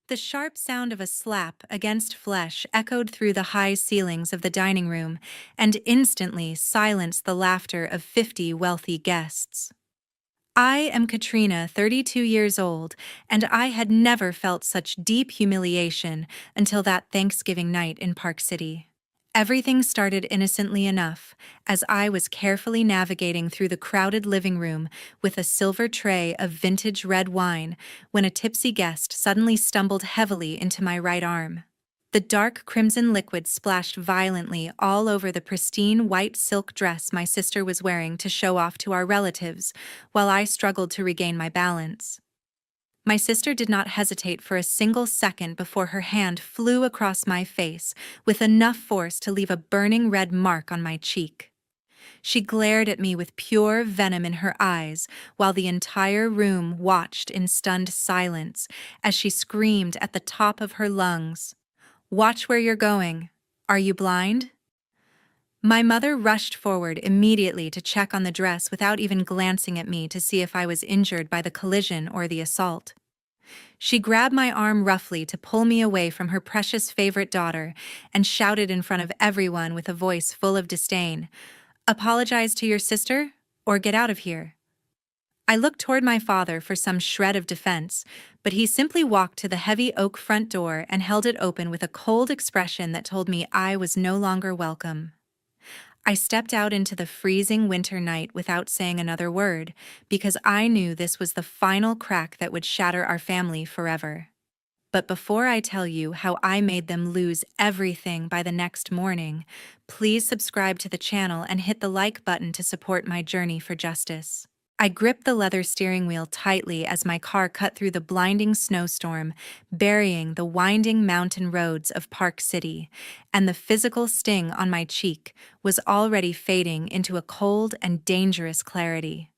The sharp sound of a slap against flesh echoed through the high ceilings of the dining room and instantly silenced the laughter of 50 wealthy guests. I am Katrina, 32 years old, and I had never felt such deep humiliation until that Thanksgiving night in Park City. Everything started innocently enough, as I was carefully navigating through the crowded living room with a silver tray of vintage red wine when a tipsy guest suddenly stumbled heavily into my right arm. The dark crimson liquid splashed violently all over the pristine white silk dress my sister was wearing to show off to our relatives, while I struggled to regain my balance. My sister did not hesitate for a single second before her hand flew across my face with enough force to leave a burning red mark on my cheek. She glared at me with pure venom in her eyes, while the entire room watched in stunned silence as she screamed at the top of her lungs, "Watch where you're going. Are you blind?" My mother rushed forward immediately to check on the dress without even glancing at me to see if I was injured by the collision or the assault. She grabbed my arm roughly to pull me away from her precious favorite daughter and shouted in front of everyone with a voice full of disdain, "Apologize to your sister, or get out of here." I looked toward my father for some shred of defense, but he simply walked to the heavy oak front door and held it open with a cold expression that told me I was no longer welcome. I stepped out into the freezing winter night without saying another word, because I knew this was the final crack that would shatter our family forever. But before I tell you how I made them lose everything by the next morning, please subscribe to the channel and hit the like button to support my journey for justice. I gripped the leather steering wheel tightly as my car cut through the blinding snowstorm, burying the winding mountain roads of Park City, and the physical sting on my cheek was already fading into a cold and dangerous clarity.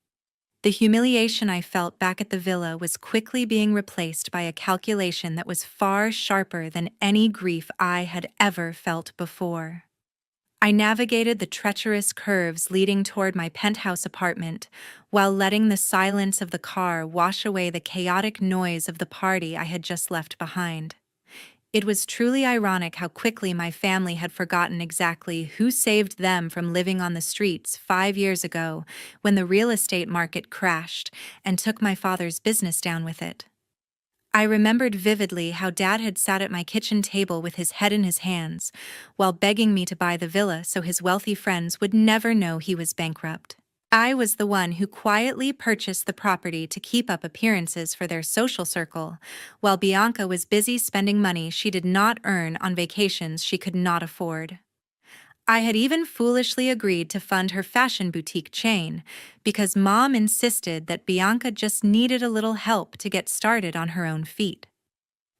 The humiliation I felt back at the villa was quickly being replaced by a calculation that was far sharper than any grief I had ever felt before. I navigated the treacherous curves leading toward my penthouse apartment, while letting the silence of the car wash away the chaotic noise of the party I had just left behind. It was truly ironic how quickly my family had forgotten exactly who saved them from living on the streets 5 years ago when the real estate market crashed and took my father's business down with it. I remembered vividly how Dad had sat at my kitchen table with his head in his hands, while begging me to buy the villa so his wealthy friends would never know he was bankrupt. I was the one who quietly purchased the property to keep up appearances for their social circle, while Bianca was busy spending money she did not earn on vacations she could not afford. I had even foolishly agreed to fund her fashion boutique chain because Mom insisted that Bianca just needed a little help to get started on her own feet.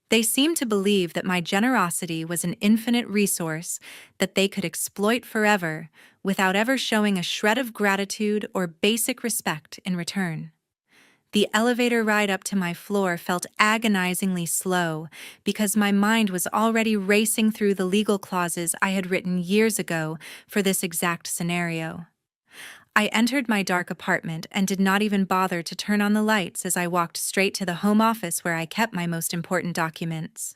They seemed to believe that my generosity was an infinite resource that they could exploit forever without ever showing a shred of gratitude or basic respect in return. The elevator ride up to my floor felt agonizingly slow because my mind was already racing through the legal clauses I had written years ago for this exact scenario. I entered my dark apartment and did not even bother to turn on the lights as I walked straight to the home office where I kept my most important documents.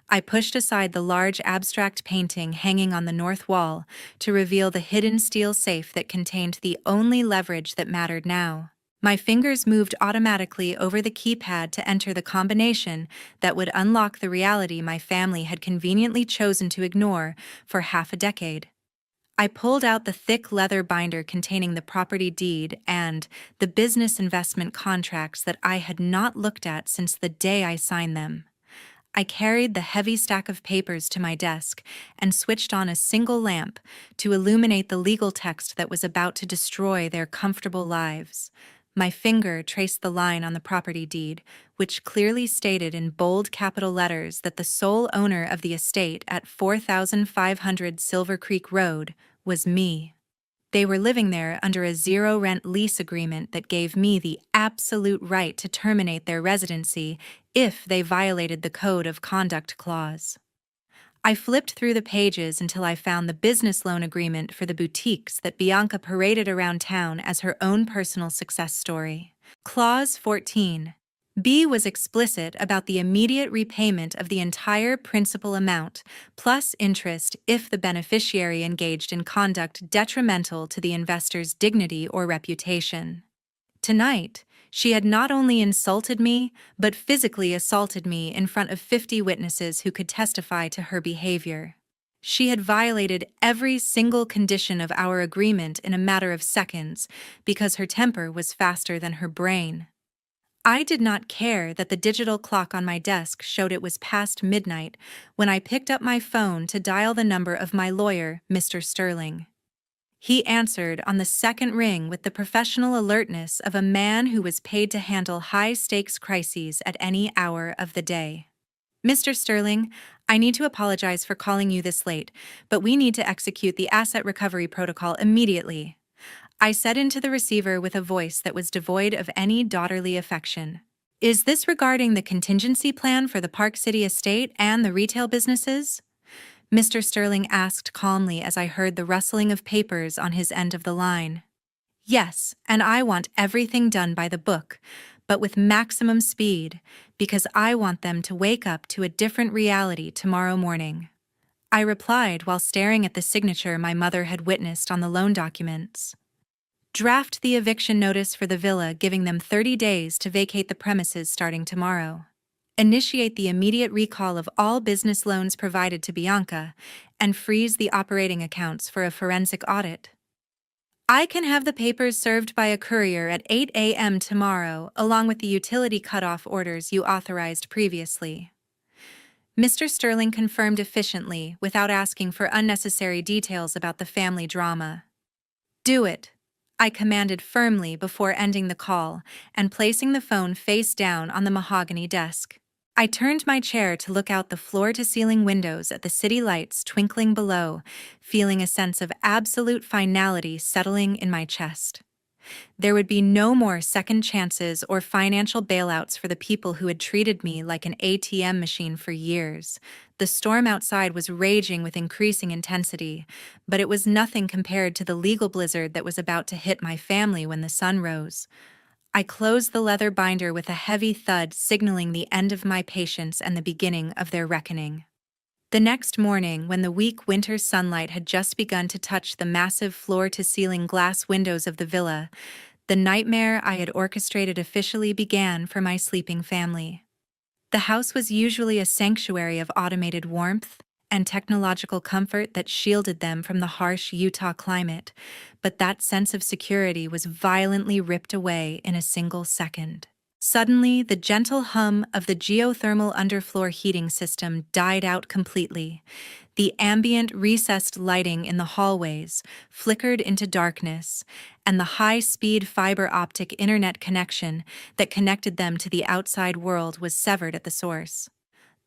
I pushed aside the large abstract painting hanging on the north wall to reveal the hidden steel safe that contained the only leverage that mattered now. My fingers moved automatically over the keypad to enter the combination that would unlock the reality my family had conveniently chosen to ignore for half a decade. I pulled out the thick leather binder containing the property deed and the business investment contracts that I had not looked at since the day I signed them. I carried the heavy stack of papers to my desk and switched on a single lamp to illuminate the legal text that was about to destroy their comfortable lives. My finger traced the line on the property deed, which clearly stated in bold capital letters that the sole owner of the estate at 4500 Silver Creek Road was me. They were living there under a zero-rent lease agreement that gave me the absolute right to terminate their residency if they violated the Code of Conduct clause. I flipped through the pages until I found the business loan agreement for the boutiques that Bianca paraded around town as her own personal success story. Clause 14. B was explicit about the immediate repayment of the entire principal amount, plus interest if the beneficiary engaged in conduct detrimental to the investor's dignity or reputation. Tonight, she had not only insulted me, but physically assaulted me in front of 50 witnesses who could testify to her behavior. She had violated every single condition of our agreement in a matter of seconds because her temper was faster than her brain. I did not care that the digital clock on my desk showed it was past midnight when I picked up my phone to dial the number of my lawyer, Mr. Sterling. He answered on the second ring with the professional alertness of a man who was paid to handle high-stakes crises at any hour of the day. Mr. Sterling, I need to apologize for calling you this late, but we need to execute the asset recovery protocol immediately. I said into the receiver with a voice that was devoid of any daughterly affection. Is this regarding the contingency plan for the Park City estate and the retail businesses? Mr. Sterling asked calmly as I heard the rustling of papers on his end of the line. Yes, and I want everything done by the book, but with maximum speed, because I want them to wake up to a different reality tomorrow morning. I replied while staring at the signature my mother had witnessed on the loan documents. Draft the eviction notice for the villa, giving them 30 days to vacate the premises starting tomorrow. Initiate the immediate recall of all business loans provided to Bianca, and freeze the operating accounts for a forensic audit. I can have the papers served by a courier at 8 a.m. tomorrow, along with the utility cutoff orders you authorized previously. Mr. Sterling confirmed efficiently, without asking for unnecessary details about the family drama. Do it, I commanded firmly before ending the call and placing the phone face down on the mahogany desk. I turned my chair to look out the floor-to-ceiling windows at the city lights twinkling below, feeling a sense of absolute finality settling in my chest. There would be no more second chances or financial bailouts for the people who had treated me like an ATM machine for years. The storm outside was raging with increasing intensity, but it was nothing compared to the legal blizzard that was about to hit my family when the sun rose. I closed the leather binder with a heavy thud, signaling the end of my patience and the beginning of their reckoning. The next morning, when the weak winter sunlight had just begun to touch the massive floor-to-ceiling glass windows of the villa, the nightmare I had orchestrated officially began for my sleeping family. The house was usually a sanctuary of automated warmth and technological comfort that shielded them from the harsh Utah climate, but that sense of security was violently ripped away in a single second. Suddenly, the gentle hum of the geothermal underfloor heating system died out completely. The ambient recessed lighting in the hallways flickered into darkness, and the high-speed fiber optic internet connection that connected them to the outside world was severed at the source.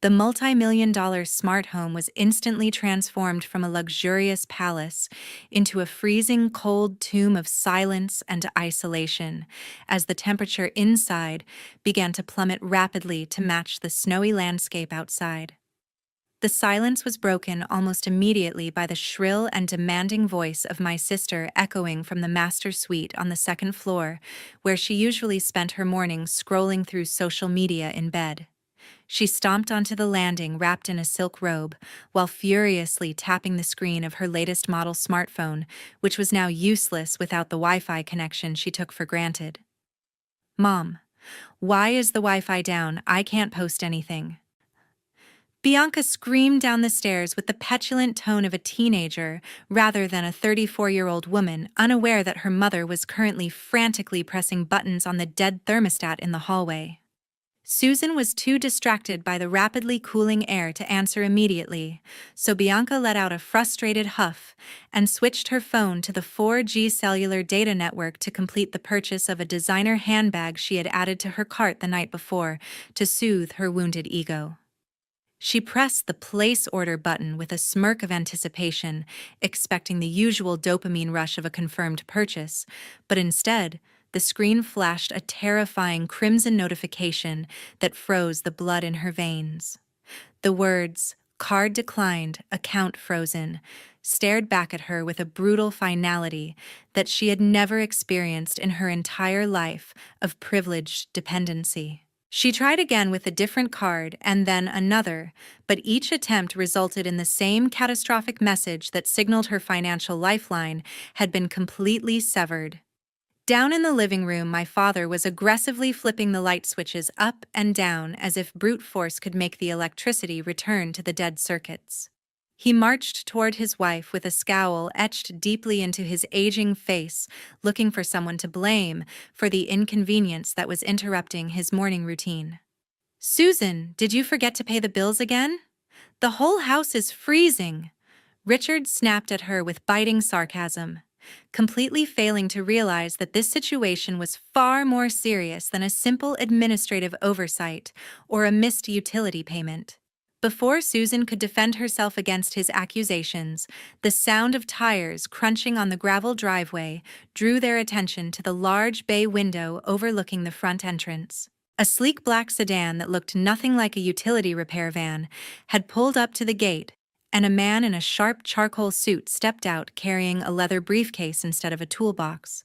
The multi-million-dollar smart home was instantly transformed from a luxurious palace into a freezing cold tomb of silence and isolation, as the temperature inside began to plummet rapidly to match the snowy landscape outside. The silence was broken almost immediately by the shrill and demanding voice of my sister echoing from the master suite on the second floor, where she usually spent her mornings scrolling through social media in bed. She stomped onto the landing wrapped in a silk robe, while furiously tapping the screen of her latest model smartphone, which was now useless without the Wi-Fi connection she took for granted. Mom, why is the Wi-Fi down? I can't post anything. Bianca screamed down the stairs with the petulant tone of a teenager rather than a 34-year-old woman, unaware that her mother was currently frantically pressing buttons on the dead thermostat in the hallway. Susan was too distracted by the rapidly cooling air to answer immediately, so Bianca let out a frustrated huff and switched her phone to the 4G cellular data network to complete the purchase of a designer handbag she had added to her cart the night before to soothe her wounded ego. She pressed the place order button with a smirk of anticipation, expecting the usual dopamine rush of a confirmed purchase, but instead, the screen flashed a terrifying crimson notification that froze the blood in her veins. The words, "Card declined, account frozen," stared back at her with a brutal finality that she had never experienced in her entire life of privileged dependency. She tried again with a different card and then another, but each attempt resulted in the same catastrophic message that signaled her financial lifeline had been completely severed. Down in the living room, my father was aggressively flipping the light switches up and down as if brute force could make the electricity return to the dead circuits. He marched toward his wife with a scowl etched deeply into his aging face, looking for someone to blame for the inconvenience that was interrupting his morning routine. "Susan, did you forget to pay the bills again? The whole house is freezing." Richard snapped at her with biting sarcasm, completely failing to realize that this situation was far more serious than a simple administrative oversight or a missed utility payment. Before Susan could defend herself against his accusations, the sound of tires crunching on the gravel driveway drew their attention to the large bay window overlooking the front entrance. A sleek black sedan that looked nothing like a utility repair van had pulled up to the gate, and a man in a sharp charcoal suit stepped out carrying a leather briefcase instead of a toolbox.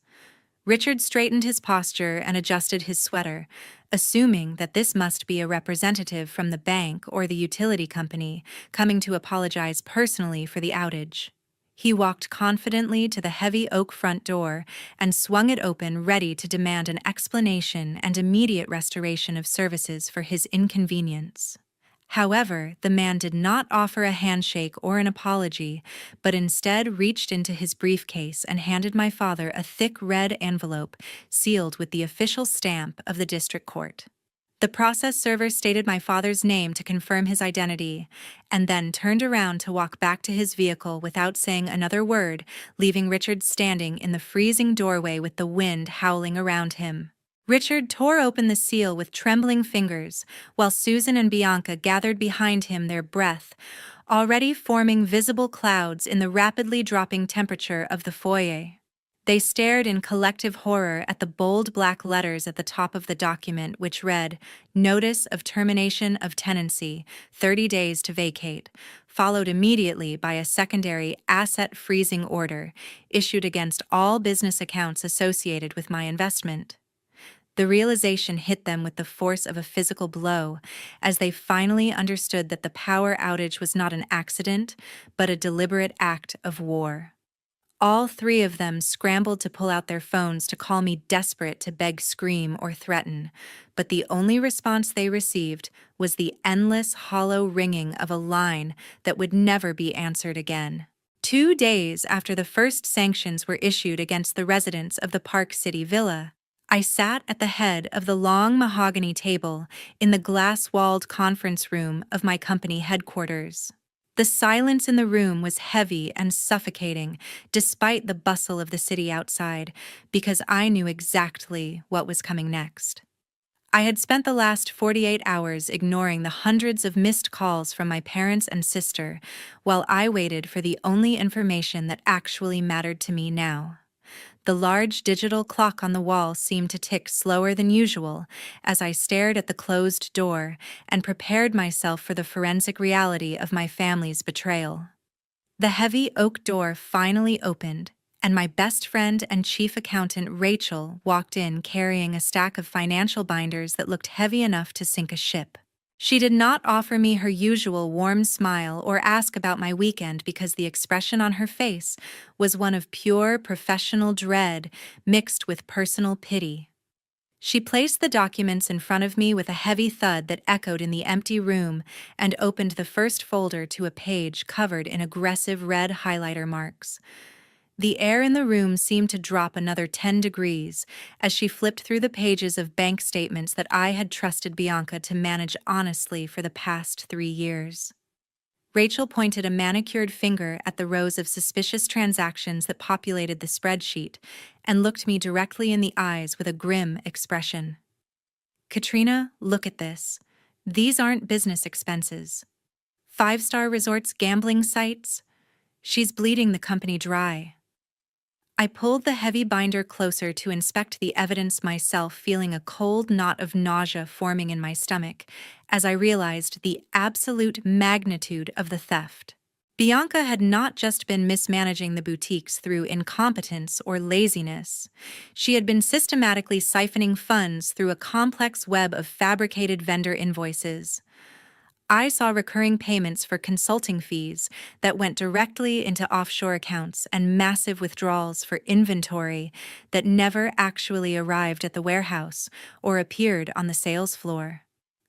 Richard straightened his posture and adjusted his sweater, assuming that this must be a representative from the bank or the utility company coming to apologize personally for the outage. He walked confidently to the heavy oak front door and swung it open, ready to demand an explanation and immediate restoration of services for his inconvenience. However, the man did not offer a handshake or an apology, but instead reached into his briefcase and handed my father a thick red envelope sealed with the official stamp of the district court. The process server stated my father's name to confirm his identity, and then turned around to walk back to his vehicle without saying another word, leaving Richard standing in the freezing doorway with the wind howling around him. Richard tore open the seal with trembling fingers, while Susan and Bianca gathered behind him, their breath already forming visible clouds in the rapidly dropping temperature of the foyer. They stared in collective horror at the bold black letters at the top of the document, which read, "Notice of termination of tenancy, 30 days to vacate," followed immediately by a secondary asset freezing order issued against all business accounts associated with my investment. The realization hit them with the force of a physical blow as they finally understood that the power outage was not an accident, but a deliberate act of war. All three of them scrambled to pull out their phones to call me desperate to beg, scream, or threaten, but the only response they received was the endless, hollow ringing of a line that would never be answered again. 2 days after the first sanctions were issued against the residents of the Park City Villa, I sat at the head of the long mahogany table in the glass-walled conference room of my company headquarters. The silence in the room was heavy and suffocating, despite the bustle of the city outside, because I knew exactly what was coming next. I had spent the last 48 hours ignoring the hundreds of missed calls from my parents and sister, while I waited for the only information that actually mattered to me now. The large digital clock on the wall seemed to tick slower than usual as I stared at the closed door and prepared myself for the forensic reality of my family's betrayal. The heavy oak door finally opened, and my best friend and chief accountant Rachel walked in carrying a stack of financial binders that looked heavy enough to sink a ship. She did not offer me her usual warm smile or ask about my weekend because the expression on her face was one of pure professional dread mixed with personal pity. She placed the documents in front of me with a heavy thud that echoed in the empty room and opened the first folder to a page covered in aggressive red highlighter marks. The air in the room seemed to drop another 10 degrees as she flipped through the pages of bank statements that I had trusted Bianca to manage honestly for the past 3 years. Rachel pointed a manicured finger at the rows of suspicious transactions that populated the spreadsheet and looked me directly in the eyes with a grim expression. "Katrina, look at this. These aren't business expenses. 5-star resorts, gambling sites. She's bleeding the company dry." I pulled the heavy binder closer to inspect the evidence myself, feeling a cold knot of nausea forming in my stomach as I realized the absolute magnitude of the theft. Bianca had not just been mismanaging the boutiques through incompetence or laziness. She had been systematically siphoning funds through a complex web of fabricated vendor invoices. I saw recurring payments for consulting fees that went directly into offshore accounts and massive withdrawals for inventory that never actually arrived at the warehouse or appeared on the sales floor.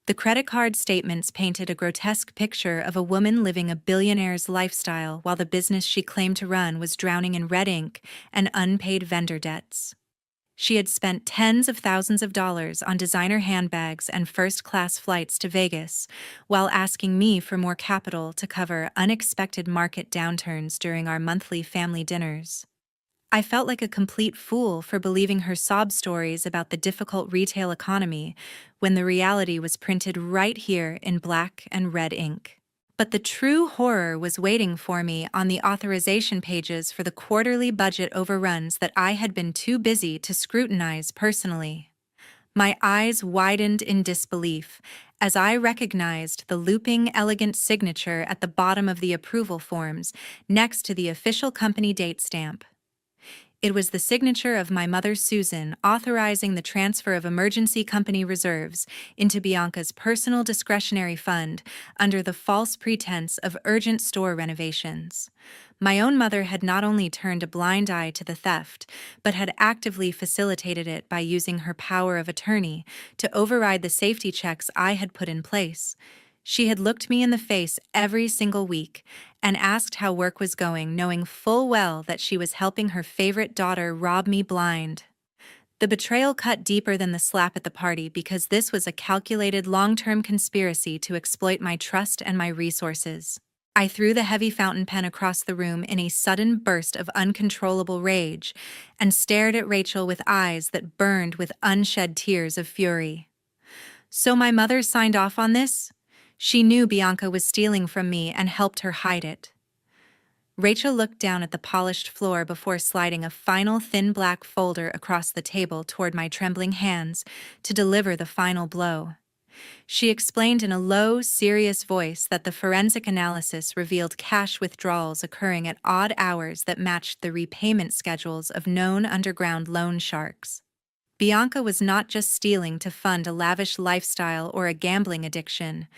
The credit card statements painted a grotesque picture of a woman living a billionaire's lifestyle while the business she claimed to run was drowning in red ink and unpaid vendor debts. She had spent tens of thousands of dollars on designer handbags and first-class flights to Vegas, while asking me for more capital to cover unexpected market downturns during our monthly family dinners. I felt like a complete fool for believing her sob stories about the difficult retail economy when the reality was printed right here in black and red ink. But the true horror was waiting for me on the authorization pages for the quarterly budget overruns that I had been too busy to scrutinize personally. My eyes widened in disbelief as I recognized the looping, elegant signature at the bottom of the approval forms next to the official company date stamp. It was the signature of my mother Susan authorizing the transfer of emergency company reserves into Bianca's personal discretionary fund under the false pretense of urgent store renovations. My own mother had not only turned a blind eye to the theft, but had actively facilitated it by using her power of attorney to override the safety checks I had put in place. She had looked me in the face every single week and asked how work was going, knowing full well that she was helping her favorite daughter rob me blind. The betrayal cut deeper than the slap at the party because this was a calculated long-term conspiracy to exploit my trust and my resources. I threw the heavy fountain pen across the room in a sudden burst of uncontrollable rage and stared at Rachel with eyes that burned with unshed tears of fury. So my mother signed off on this? She knew Bianca was stealing from me and helped her hide it. Rachel looked down at the polished floor before sliding a final thin black folder across the table toward my trembling hands to deliver the final blow. She explained in a low, serious voice that the forensic analysis revealed cash withdrawals occurring at odd hours that matched the repayment schedules of known underground loan sharks. Bianca was not just stealing to fund a lavish lifestyle or a gambling addiction.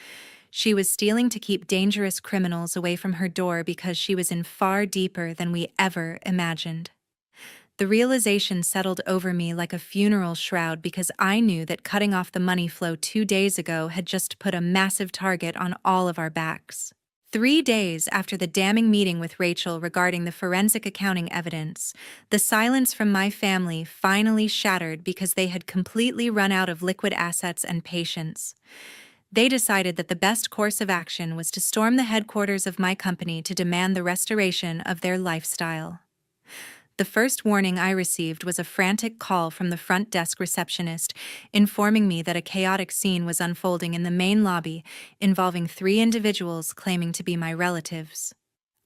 She was stealing to keep dangerous criminals away from her door because she was in far deeper than we ever imagined. The realization settled over me like a funeral shroud because I knew that cutting off the money flow 2 days ago had just put a massive target on all of our backs. 3 days after the damning meeting with Rachel regarding the forensic accounting evidence, the silence from my family finally shattered because they had completely run out of liquid assets and patience. They decided that the best course of action was to storm the headquarters of my company to demand the restoration of their lifestyle. The first warning I received was a frantic call from the front desk receptionist informing me that a chaotic scene was unfolding in the main lobby involving 3 individuals claiming to be my relatives.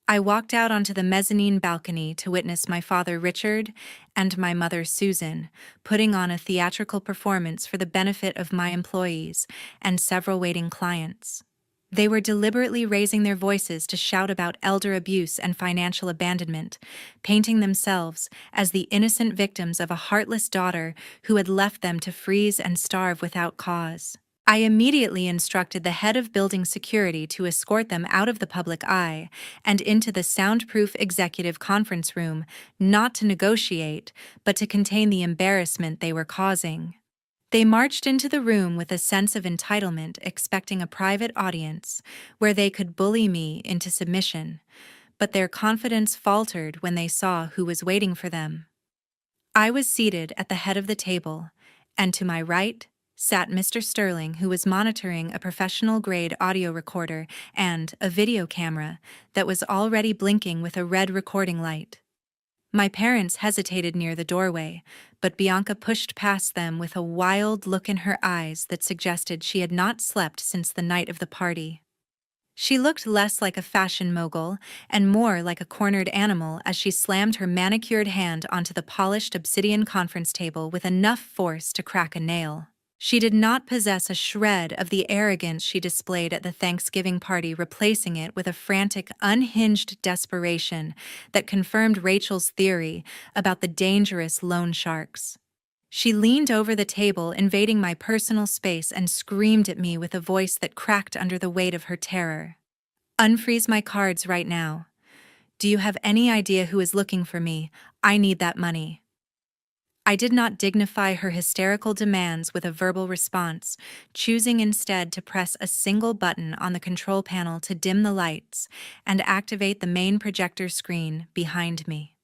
I walked out onto the mezzanine balcony to witness my father Richard and my mother Susan putting on a theatrical performance for the benefit of my employees and several waiting clients. They were deliberately raising their voices to shout about elder abuse and financial abandonment, painting themselves as the innocent victims of a heartless daughter who had left them to freeze and starve without cause. I immediately instructed the head of building security to escort them out of the public eye and into the soundproof executive conference room, not to negotiate, but to contain the embarrassment they were causing. They marched into the room with a sense of entitlement, expecting a private audience where they could bully me into submission, but their confidence faltered when they saw who was waiting for them. I was seated at the head of the table, and to my right sat Mr. Sterling, who was monitoring a professional-grade audio recorder and a video camera that was already blinking with a red recording light. My parents hesitated near the doorway, but Bianca pushed past them with a wild look in her eyes that suggested she had not slept since the night of the party. She looked less like a fashion mogul and more like a cornered animal as she slammed her manicured hand onto the polished obsidian conference table with enough force to crack a nail. She did not possess a shred of the arrogance she displayed at the Thanksgiving party, replacing it with a frantic, unhinged desperation that confirmed Rachel's theory about the dangerous loan sharks. She leaned over the table, invading my personal space, and screamed at me with a voice that cracked under the weight of her terror. "Unfreeze my cards right now. Do you have any idea who is looking for me? I need that money." I did not dignify her hysterical demands with a verbal response, choosing instead to press a single button on the control panel to dim the lights and activate the main projector screen behind me.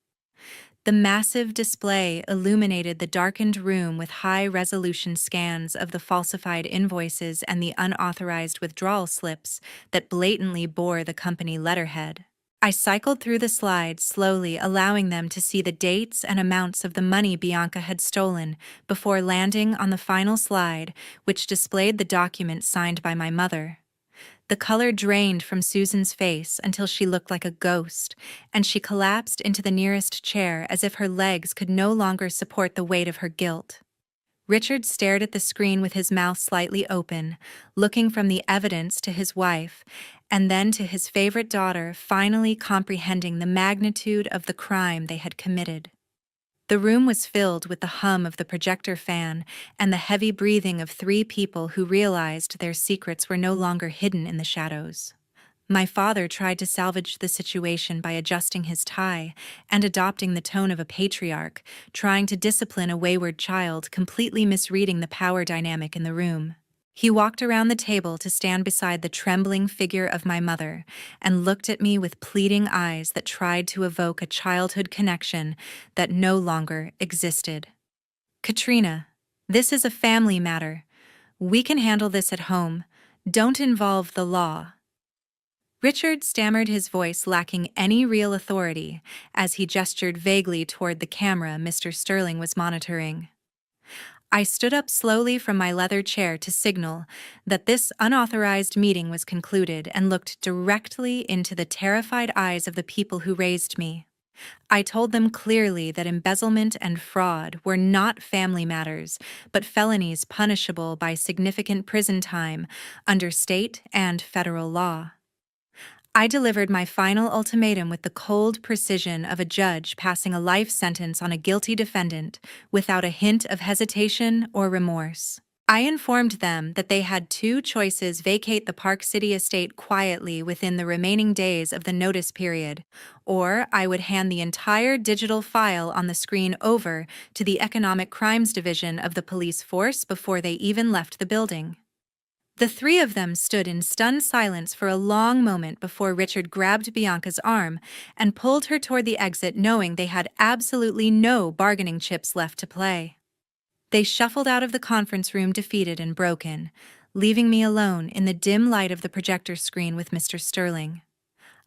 The massive display illuminated the darkened room with high-resolution scans of the falsified invoices and the unauthorized withdrawal slips that blatantly bore the company letterhead. I cycled through the slides slowly, allowing them to see the dates and amounts of the money Bianca had stolen before landing on the final slide, which displayed the document signed by my mother. The color drained from Susan's face until she looked like a ghost, and she collapsed into the nearest chair as if her legs could no longer support the weight of her guilt. Richard stared at the screen with his mouth slightly open, looking from the evidence to his wife, and then to his favorite daughter, finally comprehending the magnitude of the crime they had committed. The room was filled with the hum of the projector fan and the heavy breathing of three people who realized their secrets were no longer hidden in the shadows. My father tried to salvage the situation by adjusting his tie and adopting the tone of a patriarch, trying to discipline a wayward child, completely misreading the power dynamic in the room. He walked around the table to stand beside the trembling figure of my mother and looked at me with pleading eyes that tried to evoke a childhood connection that no longer existed. "Katrina, this is a family matter. We can handle this at home. Don't involve the law." Richard stammered, his voice lacking any real authority, as he gestured vaguely toward the camera Mr. Sterling was monitoring. I stood up slowly from my leather chair to signal that this unauthorized meeting was concluded and looked directly into the terrified eyes of the people who raised me. I told them clearly that embezzlement and fraud were not family matters, but felonies punishable by significant prison time under state and federal law. I delivered my final ultimatum with the cold precision of a judge passing a life sentence on a guilty defendant without a hint of hesitation or remorse. I informed them that they had two choices: vacate the Park City estate quietly within the remaining days of the notice period, or I would hand the entire digital file on the screen over to the Economic Crimes Division of the police force before they even left the building. The three of them stood in stunned silence for a long moment before Richard grabbed Bianca's arm and pulled her toward the exit, knowing they had absolutely no bargaining chips left to play. They shuffled out of the conference room defeated and broken, leaving me alone in the dim light of the projector screen with Mr. Sterling.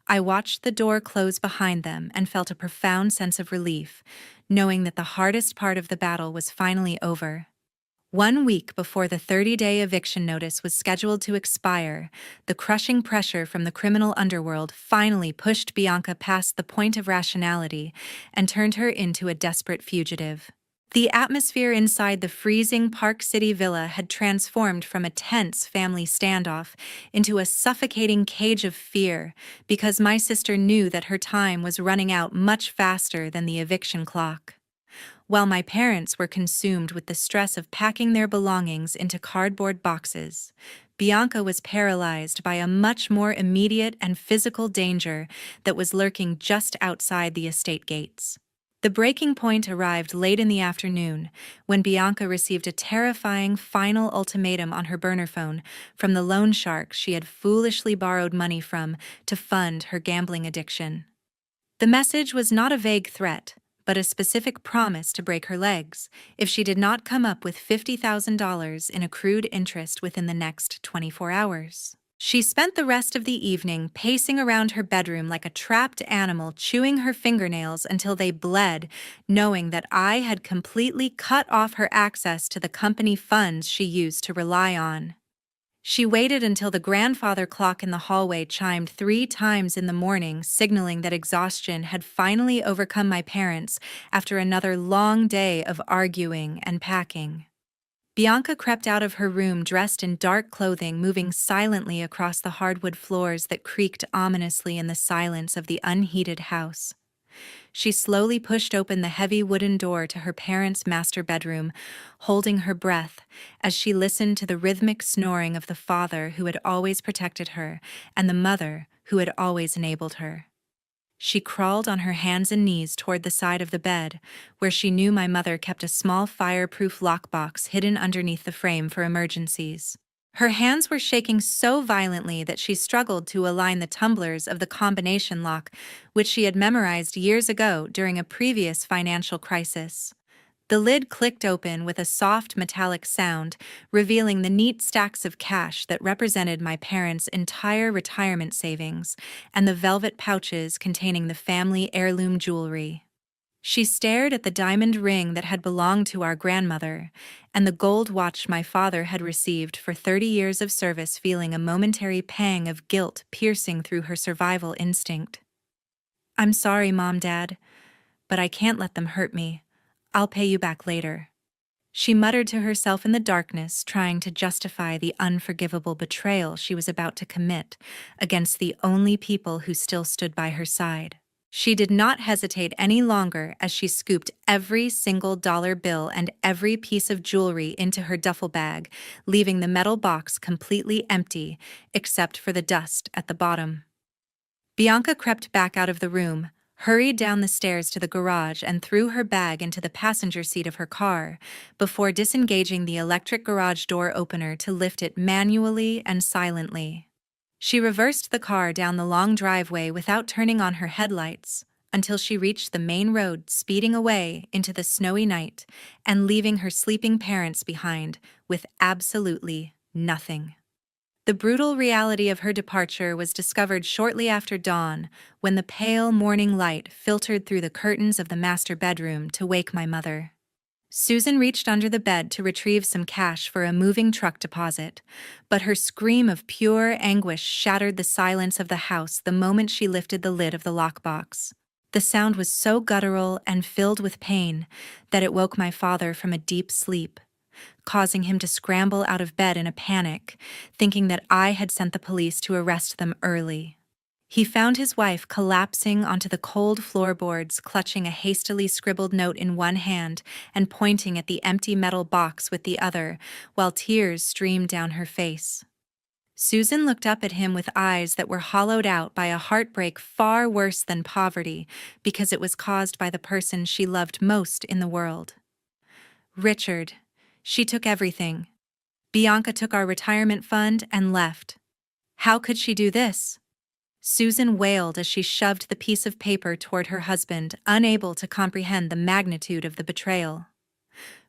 I watched the door close behind them and felt a profound sense of relief, knowing that the hardest part of the battle was finally over. 1 week before the 30-day eviction notice was scheduled to expire, the crushing pressure from the criminal underworld finally pushed Bianca past the point of rationality and turned her into a desperate fugitive. The atmosphere inside the freezing Park City villa had transformed from a tense family standoff into a suffocating cage of fear because my sister knew that her time was running out much faster than the eviction clock. While my parents were consumed with the stress of packing their belongings into cardboard boxes, Bianca was paralyzed by a much more immediate and physical danger that was lurking just outside the estate gates. The breaking point arrived late in the afternoon when Bianca received a terrifying final ultimatum on her burner phone from the loan shark she had foolishly borrowed money from to fund her gambling addiction. The message was not a vague threat, but a specific promise to break her legs if she did not come up with $50,000 in accrued interest within the next 24 hours. She spent the rest of the evening pacing around her bedroom like a trapped animal, chewing her fingernails until they bled, knowing that I had completely cut off her access to the company funds she used to rely on. She waited until the grandfather clock in the hallway chimed 3 times in the morning, signaling that exhaustion had finally overcome my parents after another long day of arguing and packing. Bianca crept out of her room dressed in dark clothing, moving silently across the hardwood floors that creaked ominously in the silence of the unheated house. She slowly pushed open the heavy wooden door to her parents' master bedroom, holding her breath as she listened to the rhythmic snoring of the father who had always protected her and the mother who had always enabled her. She crawled on her hands and knees toward the side of the bed, where she knew my mother kept a small fireproof lockbox hidden underneath the frame for emergencies. Her hands were shaking so violently that she struggled to align the tumblers of the combination lock, which she had memorized years ago during a previous financial crisis. The lid clicked open with a soft metallic sound, revealing the neat stacks of cash that represented my parents' entire retirement savings and the velvet pouches containing the family heirloom jewelry. She stared at the diamond ring that had belonged to our grandmother, and the gold watch my father had received for 30 years of service, feeling a momentary pang of guilt piercing through her survival instinct. "I'm sorry, Mom, Dad, but I can't let them hurt me. I'll pay you back later," she muttered to herself in the darkness, trying to justify the unforgivable betrayal she was about to commit against the only people who still stood by her side. She did not hesitate any longer as she scooped every single dollar bill and every piece of jewelry into her duffel bag, leaving the metal box completely empty except for the dust at the bottom. Bianca crept back out of the room, hurried down the stairs to the garage, and threw her bag into the passenger seat of her car before disengaging the electric garage door opener to lift it manually and silently. She reversed the car down the long driveway without turning on her headlights until she reached the main road, speeding away into the snowy night and leaving her sleeping parents behind with absolutely nothing. The brutal reality of her departure was discovered shortly after dawn, when the pale morning light filtered through the curtains of the master bedroom to wake my mother. Susan reached under the bed to retrieve some cash for a moving truck deposit, but her scream of pure anguish shattered the silence of the house the moment she lifted the lid of the lockbox. The sound was so guttural and filled with pain that it woke my father from a deep sleep, causing him to scramble out of bed in a panic, thinking that I had sent the police to arrest them early. He found his wife collapsing onto the cold floorboards, clutching a hastily scribbled note in one hand and pointing at the empty metal box with the other, while tears streamed down her face. Susan looked up at him with eyes that were hollowed out by a heartbreak far worse than poverty, because it was caused by the person she loved most in the world. "Richard, she took everything. Bianca took our retirement fund and left. How could she do this?" Susan wailed as she shoved the piece of paper toward her husband, unable to comprehend the magnitude of the betrayal.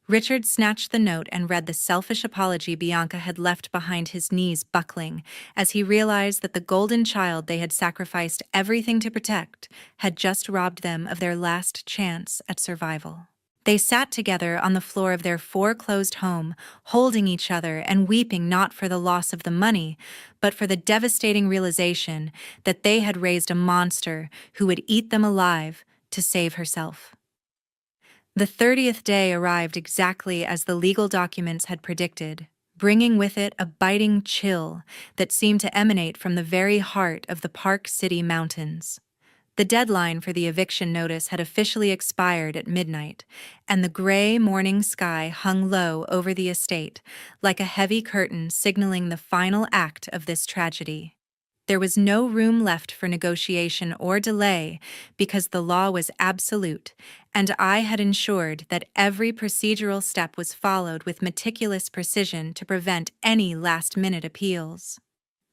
Richard snatched the note and read the selfish apology Bianca had left behind, his knees buckling as he realized that the golden child they had sacrificed everything to protect had just robbed them of their last chance at survival. They sat together on the floor of their foreclosed home, holding each other and weeping not for the loss of the money, but for the devastating realization that they had raised a monster who would eat them alive to save herself. The 30th day arrived exactly as the legal documents had predicted, bringing with it a biting chill that seemed to emanate from the very heart of the Park City Mountains. The deadline for the eviction notice had officially expired at midnight, and the gray morning sky hung low over the estate, like a heavy curtain signaling the final act of this tragedy. There was no room left for negotiation or delay because the law was absolute, and I had ensured that every procedural step was followed with meticulous precision to prevent any last-minute appeals.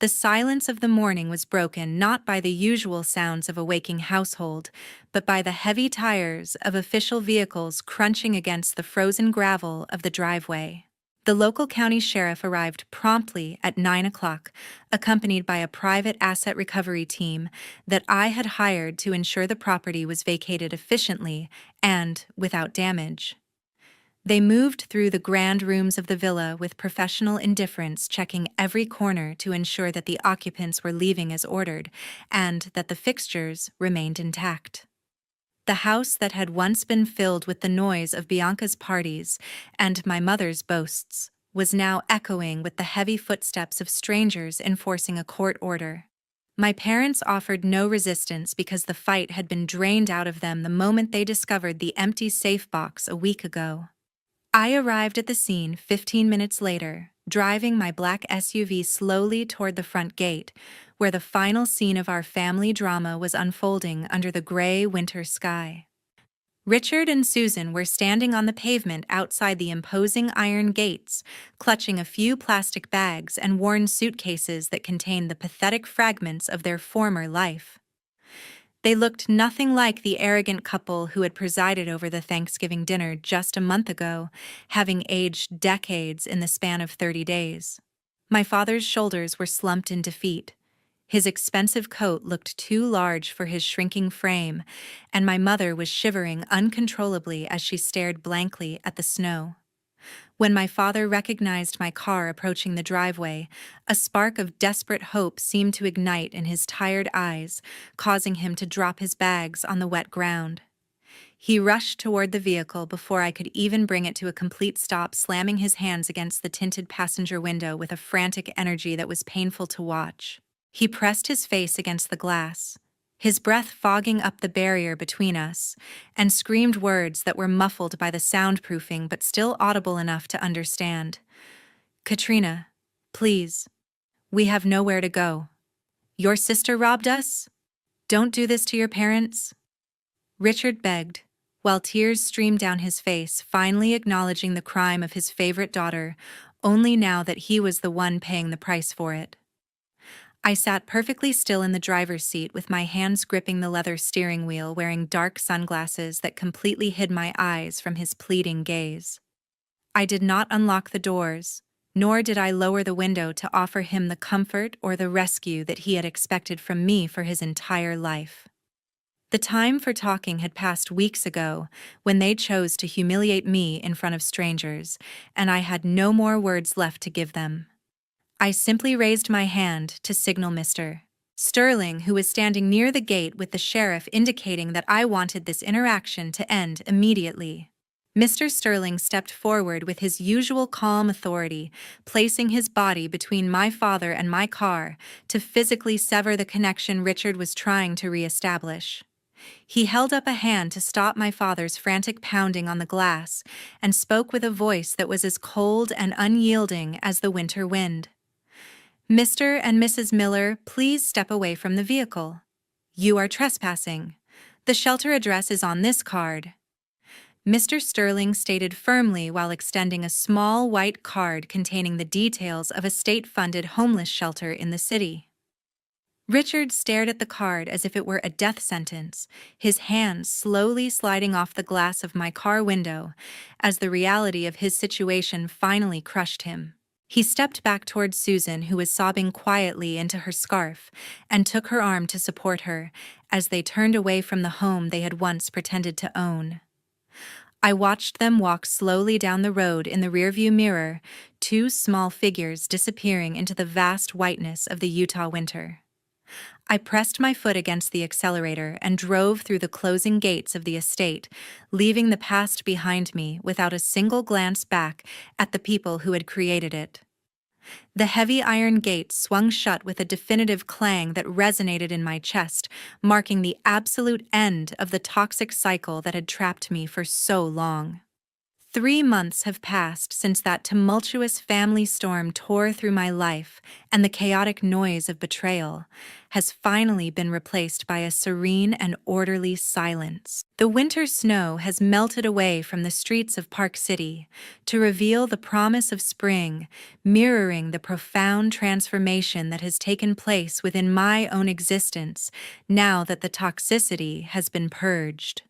The silence of the morning was broken not by the usual sounds of a waking household, but by the heavy tires of official vehicles crunching against the frozen gravel of the driveway. The local county sheriff arrived promptly at 9 o'clock, accompanied by a private asset recovery team that I had hired to ensure the property was vacated efficiently and without damage. They moved through the grand rooms of the villa with professional indifference, checking every corner to ensure that the occupants were leaving as ordered and that the fixtures remained intact. The house that had once been filled with the noise of Bianca's parties and my mother's boasts was now echoing with the heavy footsteps of strangers enforcing a court order. My parents offered no resistance because the fight had been drained out of them the moment they discovered the empty safe box a week ago. I arrived at the scene 15 minutes later, driving my black SUV slowly toward the front gate, where the final scene of our family drama was unfolding under the gray winter sky. Richard and Susan were standing on the pavement outside the imposing iron gates, clutching a few plastic bags and worn suitcases that contained the pathetic fragments of their former life. They looked nothing like the arrogant couple who had presided over the Thanksgiving dinner just a month ago, having aged decades in the span of 30 days. My father's shoulders were slumped in defeat. His expensive coat looked too large for his shrinking frame, and my mother was shivering uncontrollably as she stared blankly at the snow. When my father recognized my car approaching the driveway, a spark of desperate hope seemed to ignite in his tired eyes, causing him to drop his bags on the wet ground. He rushed toward the vehicle before I could even bring it to a complete stop, slamming his hands against the tinted passenger window with a frantic energy that was painful to watch. He pressed his face against the glass, his breath fogging up the barrier between us, and screamed words that were muffled by the soundproofing but still audible enough to understand. "Katrina, please. We have nowhere to go. Your sister robbed us? Don't do this to your parents." Richard begged, while tears streamed down his face, finally acknowledging the crime of his favorite daughter, only now that he was the one paying the price for it. I sat perfectly still in the driver's seat with my hands gripping the leather steering wheel, wearing dark sunglasses that completely hid my eyes from his pleading gaze. I did not unlock the doors, nor did I lower the window to offer him the comfort or the rescue that he had expected from me for his entire life. The time for talking had passed weeks ago, when they chose to humiliate me in front of strangers, and I had no more words left to give them. I simply raised my hand to signal Mr. Sterling, who was standing near the gate with the sheriff, indicating that I wanted this interaction to end immediately. Mr. Sterling stepped forward with his usual calm authority, placing his body between my father and my car to physically sever the connection Richard was trying to reestablish. He held up a hand to stop my father's frantic pounding on the glass and spoke with a voice that was as cold and unyielding as the winter wind. "Mr. and Mrs. Miller, please step away from the vehicle. You are trespassing. The shelter address is on this card." Mr. Sterling stated firmly while extending a small white card containing the details of a state-funded homeless shelter in the city. Richard stared at the card as if it were a death sentence, his hands slowly sliding off the glass of my car window as the reality of his situation finally crushed him. He stepped back toward Susan, who was sobbing quietly into her scarf, and took her arm to support her as they turned away from the home they had once pretended to own. I watched them walk slowly down the road in the rearview mirror, two small figures disappearing into the vast whiteness of the Utah winter. I pressed my foot against the accelerator and drove through the closing gates of the estate, leaving the past behind me without a single glance back at the people who had created it. The heavy iron gates swung shut with a definitive clang that resonated in my chest, marking the absolute end of the toxic cycle that had trapped me for so long. 3 months have passed since that tumultuous family storm tore through my life, and the chaotic noise of betrayal has finally been replaced by a serene and orderly silence. The winter snow has melted away from the streets of Park City to reveal the promise of spring, mirroring the profound transformation that has taken place within my own existence now that the toxicity has been purged.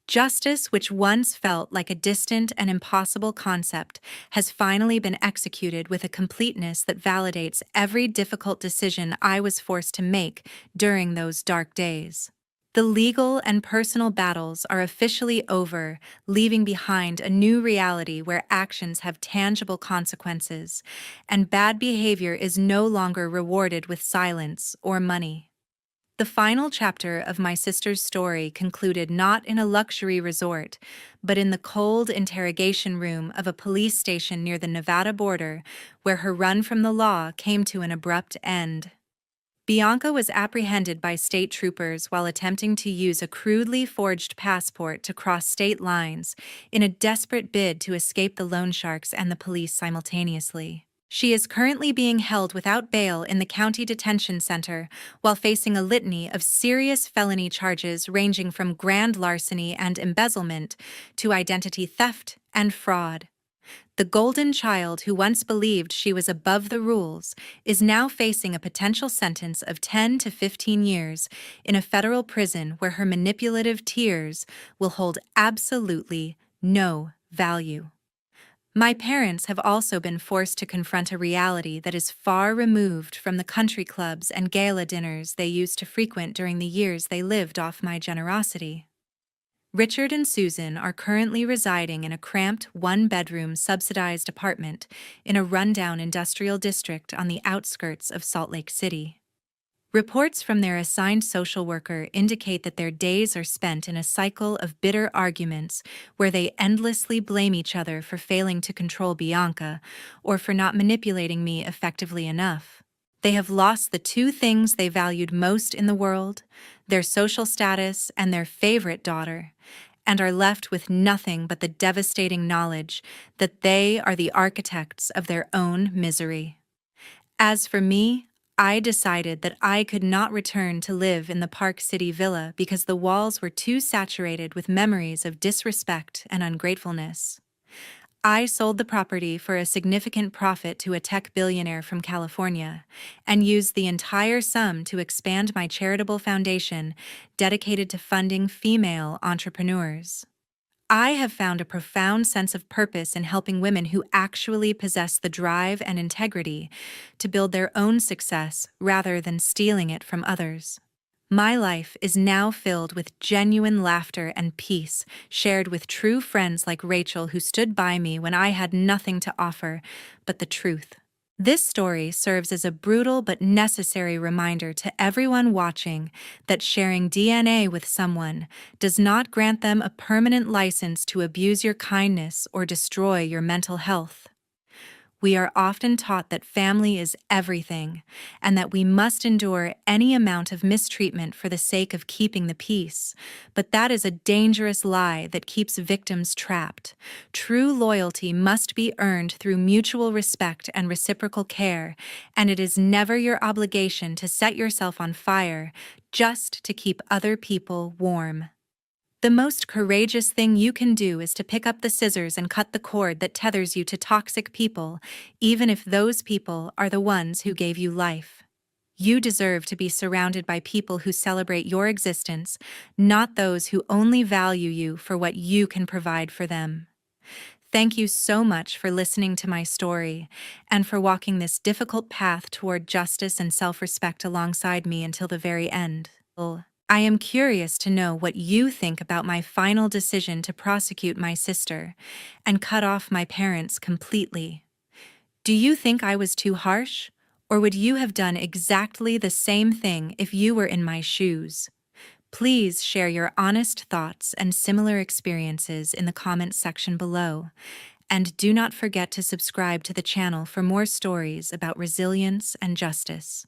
Justice, which once felt like a distant and impossible concept, has finally been executed with a completeness that validates every difficult decision I was forced to make during those dark days. The legal and personal battles are officially over, leaving behind a new reality where actions have tangible consequences, and bad behavior is no longer rewarded with silence or money. The final chapter of my sister's story concluded not in a luxury resort, but in the cold interrogation room of a police station near the Nevada border, where her run from the law came to an abrupt end. Bianca was apprehended by state troopers while attempting to use a crudely forged passport to cross state lines in a desperate bid to escape the loan sharks and the police simultaneously. She is currently being held without bail in the county detention center while facing a litany of serious felony charges ranging from grand larceny and embezzlement to identity theft and fraud. The golden child who once believed she was above the rules is now facing a potential sentence of 10 to 15 years in a federal prison where her manipulative tears will hold absolutely no value. My parents have also been forced to confront a reality that is far removed from the country clubs and gala dinners they used to frequent during the years they lived off my generosity. Richard and Susan are currently residing in a cramped one-bedroom subsidized apartment in a rundown industrial district on the outskirts of Salt Lake City. Reports from their assigned social worker indicate that their days are spent in a cycle of bitter arguments where they endlessly blame each other for failing to control Bianca or for not manipulating me effectively enough. They have lost the two things they valued most in the world, their social status and their favorite daughter, and are left with nothing but the devastating knowledge that they are the architects of their own misery. As for me, I decided that I could not return to live in the Park City villa because the walls were too saturated with memories of disrespect and ungratefulness. I sold the property for a significant profit to a tech billionaire from California and used the entire sum to expand my charitable foundation dedicated to funding female entrepreneurs. I have found a profound sense of purpose in helping women who actually possess the drive and integrity to build their own success rather than stealing it from others. My life is now filled with genuine laughter and peace, shared with true friends like Rachel who stood by me when I had nothing to offer but the truth. This story serves as a brutal but necessary reminder to everyone watching that sharing DNA with someone does not grant them a permanent license to abuse your kindness or destroy your mental health. We are often taught that family is everything, and that we must endure any amount of mistreatment for the sake of keeping the peace. But that is a dangerous lie that keeps victims trapped. True loyalty must be earned through mutual respect and reciprocal care, and it is never your obligation to set yourself on fire just to keep other people warm. The most courageous thing you can do is to pick up the scissors and cut the cord that tethers you to toxic people, even if those people are the ones who gave you life. You deserve to be surrounded by people who celebrate your existence, not those who only value you for what you can provide for them. Thank you so much for listening to my story and for walking this difficult path toward justice and self-respect alongside me until the very end. I am curious to know what you think about my final decision to prosecute my sister and cut off my parents completely. Do you think I was too harsh, or would you have done exactly the same thing if you were in my shoes? Please share your honest thoughts and similar experiences in the comments section below, and do not forget to subscribe to the channel for more stories about resilience and justice.